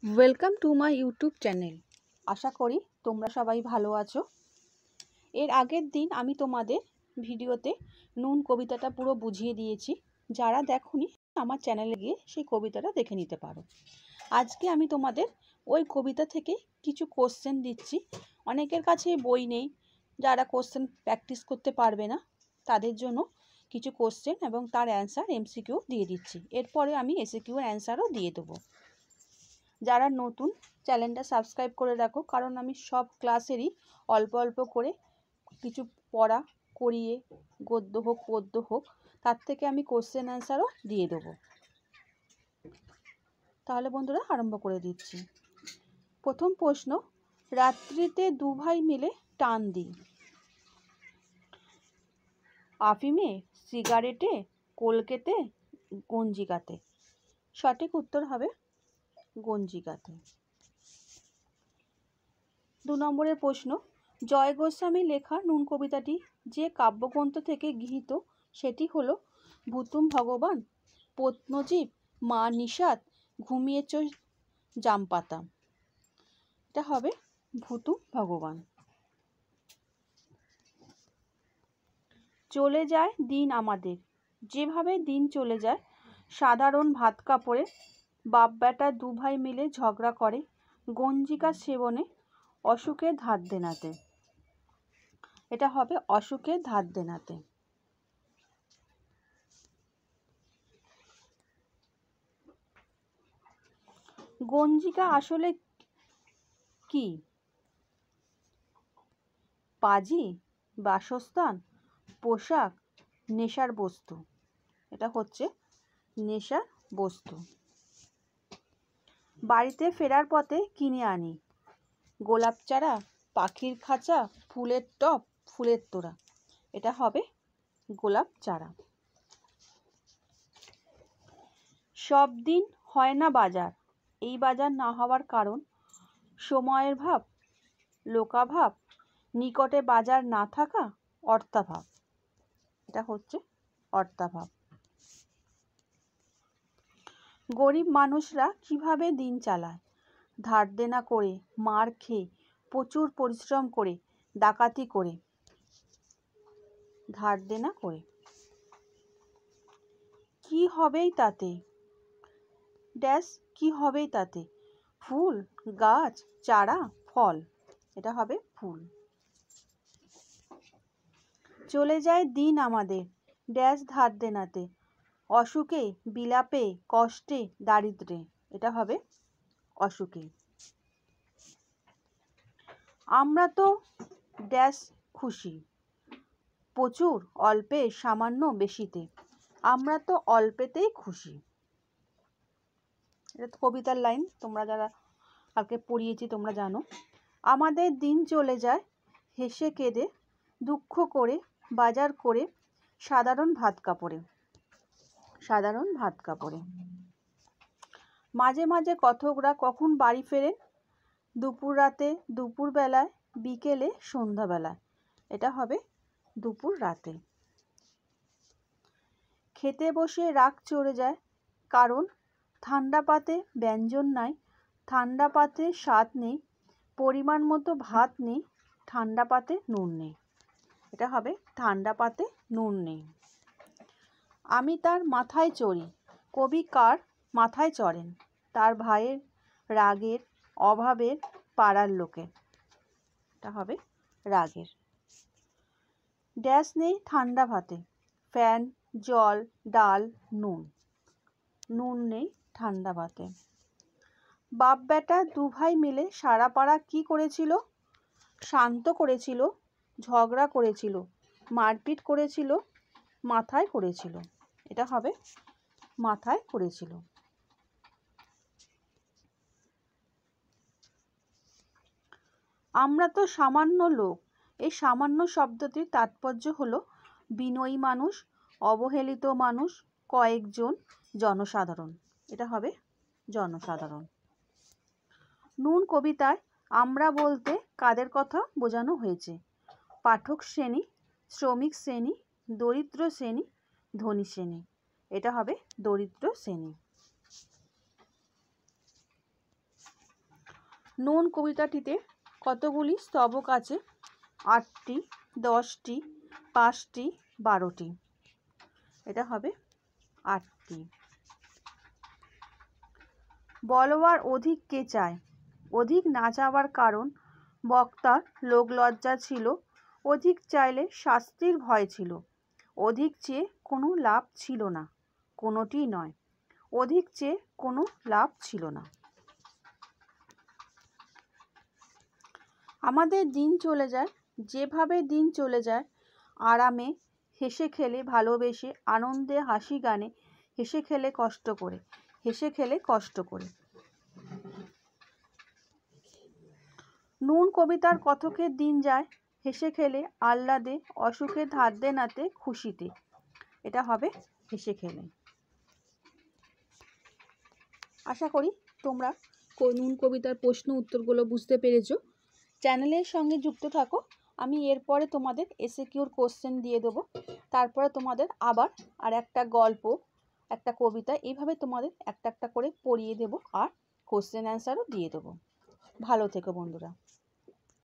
Welcome to my YouTube channel. আশা করি তোমরা সবাই ভালো আছো। এর আগের দিন আমি তোমাদের ভিডিওতে নুন কবিতাটা পুরো বুঝিয়ে দিয়েছি। যারা দেখোনি আমার চ্যানেলে গিয়ে সেই কবিতাটা দেখে নিতে পারো। আজকে আমি তোমাদের ওই কবিতা থেকে কিছু কোশ্চেন দিচ্ছি। অনেকের কাছে বই নেই, যারা কোশ্চেন প্র্যাকটিস করতে পারবে না তাদের জন্য কিছু কোশ্চেন এবং তার অ্যান্সার এমসিকিউ দিয়ে দিচ্ছি। এরপরে আমি এসিকিউ অ্যান্সারও দিয়ে দেবো। যারা নতুন চ্যানেলটা সাবস্ক্রাইব করে রাখো, কারণ আমি সব ক্লাসেরই অল্প অল্প করে কিছু পড়া করিয়ে, গদ্য হোক পদ্য হোক, তার থেকে আমি কোশ্চেন অ্যান্সারও দিয়ে দেবো। তাহলে বন্ধুরা আরম্ভ করে দিচ্ছি। প্রথম প্রশ্ন, রাত্রিতে দু ভাই মিলে টান দিই, আফিমে, সিগারেটে, কলকেতে, গঞ্জিকাতে। সঠিক উত্তর হবে গঞ্জিকাতে। 2 নম্বরের প্রশ্ন, জয় গোস্বামী লেখা নুন কবিতাটি যে কাব্যগ্রন্থ থেকে গৃহীত সেটি হলো ভুতুম ভগবান, পত্নজীব, মা নিষাদ, ঘুমিয়েছ জামপাতা। এটা হবে ভুতুম ভগবান। চলে যায় দিন আমাদের, যেভাবে দিন চলে যায় সাধারণ ভাত কাপড়ে, বাপ বেটা দু ভাই মিলে ঝগড়া করে গঞ্জিকা সেবনে, অসুখে ধার দেনাতে। এটা হবে অসুখে ধার দেনাতে। গঞ্জিকা আসলে কি? পাজি, বাসস্থান, পোশাক, নেশার বস্তু। এটা হচ্ছে নেশার বস্তু। বাড়িতে ফেরার পথে কিনে আনি গোলাপ চারা, পাখির খাঁচা, ফুলের টব, ফুলের তোড়া। এটা হবে গোলাপ চারা। সব দিন হয় না বাজার, এই বাজার না হওয়ার কারণ সময়ের ভাব, লোকাভাব, নিকটে বাজার না থাকা, অর্থাভাব। এটা হচ্ছে অর্থাভাব। গরিব মানুষরা কিভাবে দিন চালায়? ধার দেনা করে, মার খেয়ে, প্রচুর পরিশ্রম করে, ডাকাতি করে। ধার দেনা করে। কি হবেই তাতে? ড্যাশ কি হবেই তাতে? ফুল, গাছ, চারা, ফল। এটা হবে ফুল। চলে যায় দিন আমাদের ড্যাশ ধার দেনাতে, অসুখে, বিলাপে, কষ্টে, দারিদ্র্যে। এটা হবে অসুখে। আমরা তো ড্যাশ খুশি, প্রচুর, অল্পে, সামান্য, বেশিতে। আমরা তো অল্পেতেই খুশি। এটা কবিতার লাইন, তোমরা যারা কালকে পড়িয়েছি তোমরা জানো। আমাদের দিন চলে যায় হেসে কেঁদে, দুঃখ করে, বাজার করে, সাধারণ ভাত কাপড়ে। সাধারণ ভাত কাপড়ে। মাঝে মাঝে কথকরা কখন বাড়ি ফেরেন? দুপুর রাতে, দুপুর বেলায়, বিকেলে, সন্ধ্যাবেলায়। এটা হবে দুপুর রাতে। খেতে বসে রাগ চড়ে যায়, কারণ ঠান্ডা পাতে ব্যঞ্জন নাই, ঠান্ডা পাতে স্বাদ নেই, পরিমাণ মতো ভাত নেই, ঠান্ডা পাতে নুন নেই। এটা হবে ঠান্ডা পাতে নুন নেই। আমি তার মাথায় চড়ি, কবি কার মাথায় চড়েন? তার ভাইয়ের, রাগের, অভাবের, পাড়ার লোকের। এটা হবে রাগের। ড্যাশ নেই ঠান্ডা ভাতে, ফ্যান, জল, ডাল, নুন। নুন নেই ঠান্ডা ভাতে। বাপ বেটা দু ভাই মিলে সারা পাড়া কি করেছিল? শান্ত করেছিল, ঝগড়া করেছিল, মারপিট করেছিল, মাথায় করেছিল। এটা হবে মাথায় করেছিল। আমরা তো সামান্য লোক, এই সামান্য শব্দটির তাৎপর্য হলো বিনয়ী মানুষ, অবহেলিত মানুষ, কয়েকজন, জনসাধারণ। এটা হবে জনসাধারণ। নুন কবিতায় আমরা বলতে কাদের কথা বোঝানো হয়েছে? পাঠক শ্রেণী, শ্রমিক শ্রেণী, দরিদ্র শ্রেণী, ধনী শ্রেণী। এটা হবে দরিদ্র শ্রেণী। নুন কবিতাটিতে কতগুলি স্তবক আছে? 8টি, 10টি, 5টি, 12টি। এটা হবে 8টি। বলবার অধিক কে চায়? অধিক না চাওয়ার কারণ বক্তার লোকলজ্জা ছিল, অধিক চাইলে শাস্তির ভয় ছিল, অধিক চেয়ে কোনো লাভ ছিল না, কোনোটি নয়। অধিক চেয়ে কোনো লাভ ছিল না। আমাদের দিন চলে যায়, যেভাবে দিন চলে যায়, আরামে, হেসে খেলে, ভালোবেসে, আনন্দে, হাসি গানে, হেসে খেলে কষ্ট করে, হেসে খেলে কষ্ট করে। নুন কবিতার কথকের দিন যায় হেসে খেলে, আহ্লাদে, অসুখে, ধাদ্যে নাতে, খুশিতে। এটা হবে হেসে খেলে। আশা করি তোমরা নুন কবিতার প্রশ্ন উত্তরগুলো বুঝতে পেরেছো। চ্যানেলের সঙ্গে যুক্ত থাকো। আমি এরপরে তোমাদের এসএকিউর কোশ্চেন দিয়ে দেবো, তারপরে তোমাদের আবার আর একটা গল্প, একটা কবিতা, এইভাবে তোমাদের একটা একটা করে পড়িয়ে দেবো আর কোশ্চেন অ্যান্সারও দিয়ে দেবো। ভালো থেকো বন্ধুরা।